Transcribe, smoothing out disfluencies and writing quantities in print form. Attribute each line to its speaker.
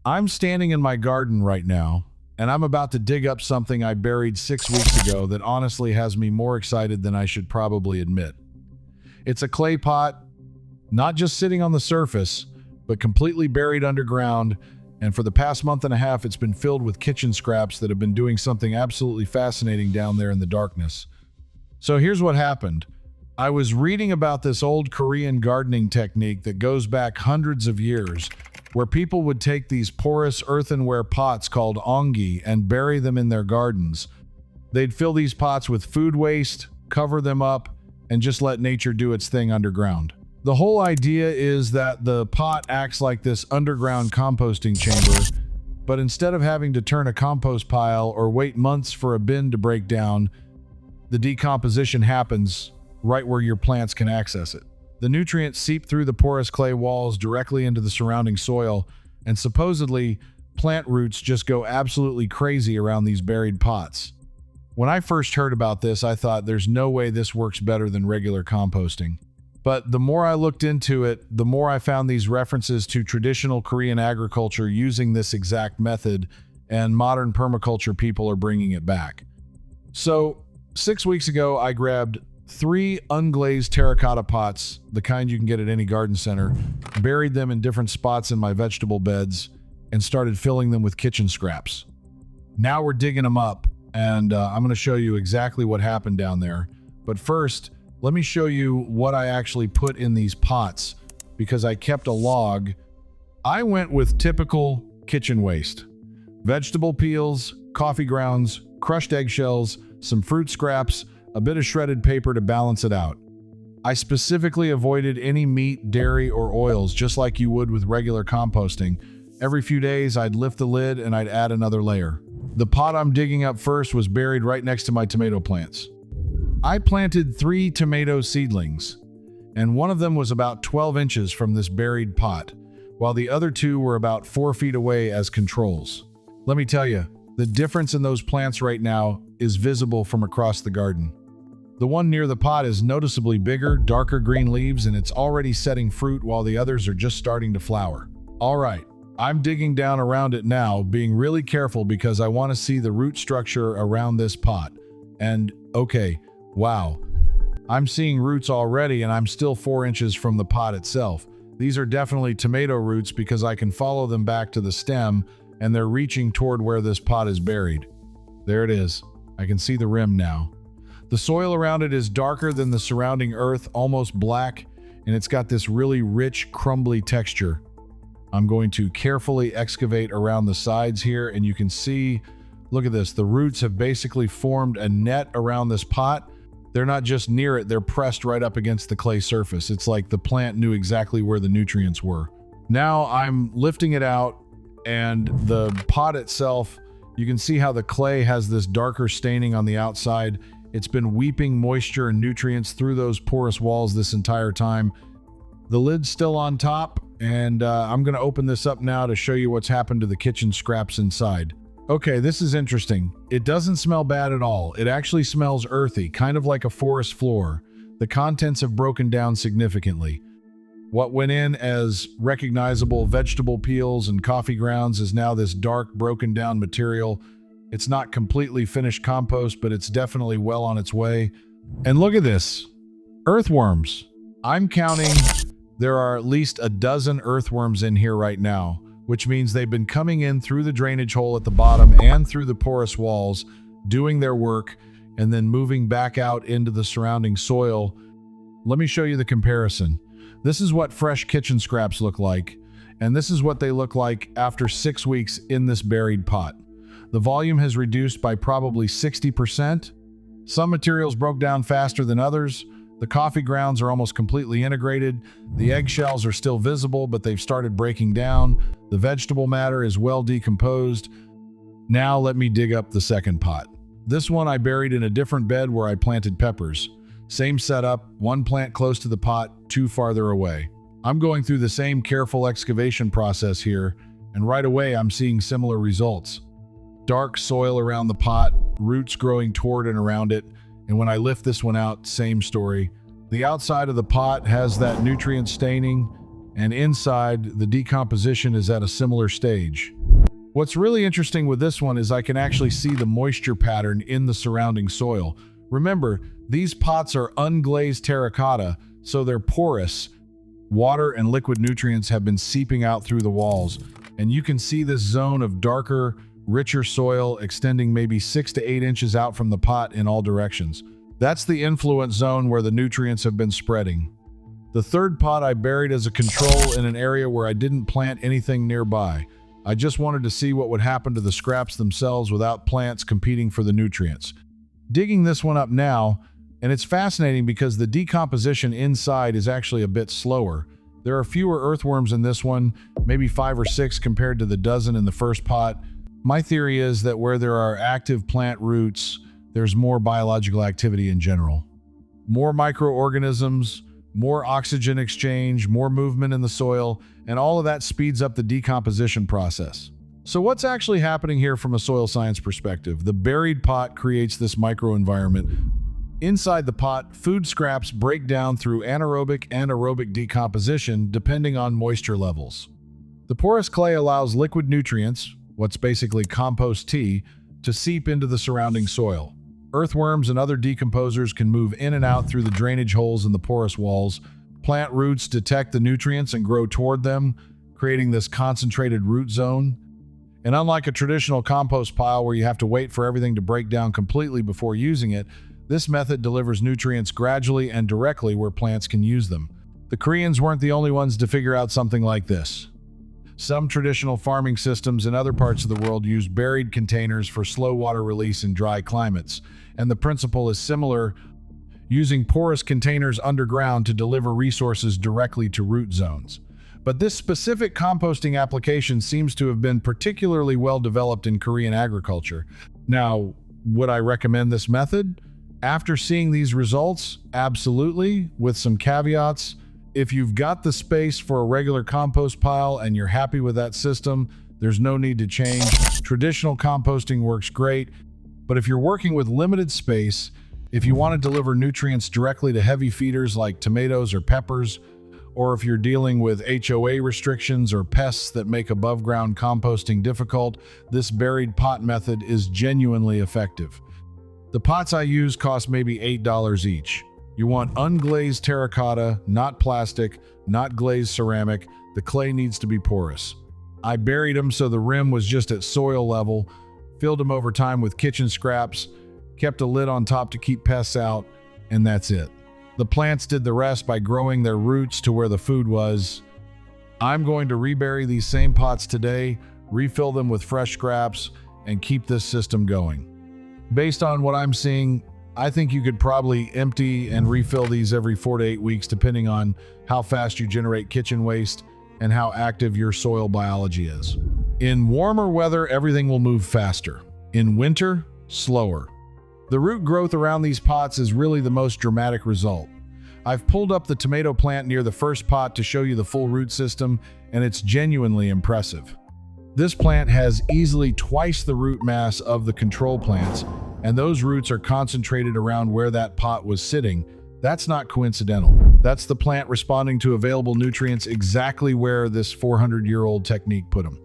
Speaker 1: I'm standing in my garden right now, and I'm about to dig up something I buried 6 weeks ago that honestly has me more excited than I should probably admit. It's a clay pot, not just sitting on the surface, but completely buried underground, and for the past month and a half, it's been filled with kitchen scraps that have been doing something absolutely fascinating down there in the darkness. So here's what happened. I was reading about this old Korean gardening technique that goes back hundreds of years, where people would take these porous earthenware pots called ongi and bury them in their gardens. They'd fill these pots with food waste, cover them up, and just let nature do its thing underground. The whole idea is that the pot acts like this underground composting chamber, but instead of having to turn a compost pile or wait months for a bin to break down, the decomposition happens right where your plants can access it. The nutrients seep through the porous clay walls directly into the surrounding soil, and supposedly, plant roots just go absolutely crazy around these buried pots. When I first heard about this, I thought there's no way this works better than regular composting. But the more I looked into it, the more I found these references to traditional Korean agriculture using this exact method, and modern permaculture people are bringing it back. So, 6 weeks ago, I grabbed 3 unglazed terracotta pots, the kind you can get at any garden center, buried them in different spots in my vegetable beds, and started filling them with kitchen scraps. Now we're digging them up, and I'm going to show you exactly what happened down there. But first, let me show you what I actually put in these pots, because I kept a log. I went with typical kitchen waste. Vegetable peels, coffee grounds, crushed eggshells, some fruit scraps, a bit of shredded paper to balance it out. I specifically avoided any meat, dairy, or oils, just like you would with regular composting. Every few days, I'd lift the lid and I'd add another layer. The pot I'm digging up first was buried right next to my tomato plants. I planted 3 tomato seedlings, and one of them was about 12 inches from this buried pot, while the other 2 were about 4 feet away as controls. Let me tell you, the difference in those plants right now is visible from across the garden. The one near the pot is noticeably bigger, darker green leaves, and it's already setting fruit while the others are just starting to flower. All right, I'm digging down around it now, being really careful because I want to see the root structure around this pot. And okay, wow, I'm seeing roots already, and I'm still 4 inches from the pot itself. These are definitely tomato roots because I can follow them back to the stem, and they're reaching toward where this pot is buried. There it is. I can see the rim now. The soil around it is darker than the surrounding earth, almost black, and it's got this really rich, crumbly texture. I'm going to carefully excavate around the sides here, and you can see, look at this, the roots have basically formed a net around this pot. They're not just near it, they're pressed right up against the clay surface. It's like the plant knew exactly where the nutrients were. Now I'm lifting it out, and the pot itself, you can see how the clay has this darker staining on the outside. It's been weeping moisture and nutrients through those porous walls this entire time. The lid's still on top, and I'm going to open this up now to show you what's happened to the kitchen scraps inside. Okay, this is interesting. It doesn't smell bad at all. It actually smells earthy, kind of like a forest floor. The contents have broken down significantly. What went in as recognizable vegetable peels and coffee grounds is now this dark, broken down material. It's not completely finished compost, but it's definitely well on its way. And look at this. Earthworms. I'm counting there are at least a dozen earthworms in here right now, which means they've been coming in through the drainage hole at the bottom and through the porous walls, doing their work, and then moving back out into the surrounding soil. Let me show you the comparison. This is what fresh kitchen scraps look like, and this is what they look like after 6 weeks in this buried pot. The volume has reduced by probably 60%. Some materials broke down faster than others. The coffee grounds are almost completely integrated. The eggshells are still visible, but they've started breaking down. The vegetable matter is well decomposed. Now let me dig up the second pot. This one I buried in a different bed where I planted peppers. Same setup, 1 plant close to the pot, 2 farther away. I'm going through the same careful excavation process here, and right away I'm seeing similar results. Dark soil around the pot, roots growing toward and around it, and when I lift this one out, same story. The outside of the pot has that nutrient staining, and inside, the decomposition is at a similar stage. What's really interesting with this one is I can actually see the moisture pattern in the surrounding soil. Remember, these pots are unglazed terracotta, so they're porous. Water and liquid nutrients have been seeping out through the walls, and you can see this zone of darker, richer soil extending maybe 6 to 8 inches out from the pot in all directions. That's the influence zone where the nutrients have been spreading. The third pot I buried as a control in an area where I didn't plant anything nearby. I just wanted to see what would happen to the scraps themselves without plants competing for the nutrients. Digging this one up now, and it's fascinating because the decomposition inside is actually a bit slower. There are fewer earthworms in this one, maybe 5 or 6 compared to the dozen in the first pot. My theory is that where there are active plant roots, there's more biological activity in general. More microorganisms, more oxygen exchange, more movement in the soil, and all of that speeds up the decomposition process. So what's actually happening here from a soil science perspective? The buried pot creates this microenvironment. Inside the pot, food scraps break down through anaerobic and aerobic decomposition depending on moisture levels. The porous clay allows liquid nutrients, what's basically compost tea, to seep into the surrounding soil. Earthworms and other decomposers can move in and out through the drainage holes in the porous walls. Plant roots detect the nutrients and grow toward them, creating this concentrated root zone. And unlike a traditional compost pile where you have to wait for everything to break down completely before using it, this method delivers nutrients gradually and directly where plants can use them. The Koreans weren't the only ones to figure out something like this. Some traditional farming systems in other parts of the world use buried containers for slow water release in dry climates, and the principle is similar, using porous containers underground to deliver resources directly to root zones. But this specific composting application seems to have been particularly well developed in Korean agriculture. Now, would I recommend this method? After seeing these results, absolutely, with some caveats. If you've got the space for a regular compost pile and you're happy with that system, there's no need to change. Traditional composting works great, but if you're working with limited space, if you want to deliver nutrients directly to heavy feeders like tomatoes or peppers, or if you're dealing with HOA restrictions or pests that make above-ground composting difficult, this buried pot method is genuinely effective. The pots I use cost maybe $8 each. You want unglazed terracotta, not plastic, not glazed ceramic. The clay needs to be porous. I buried them so the rim was just at soil level, filled them over time with kitchen scraps, kept a lid on top to keep pests out, and that's it. The plants did the rest by growing their roots to where the food was. I'm going to rebury these same pots today, refill them with fresh scraps, and keep this system going. Based on what I'm seeing, I think you could probably empty and refill these every 4 to 8 weeks, depending on how fast you generate kitchen waste and how active your soil biology is. In warmer weather, everything will move faster. In winter, slower. The root growth around these pots is really the most dramatic result. I've pulled up the tomato plant near the first pot to show you the full root system, and it's genuinely impressive. This plant has easily twice the root mass of the control plants, and those roots are concentrated around where that pot was sitting. That's not coincidental. That's the plant responding to available nutrients exactly where this 400-year-old technique put them.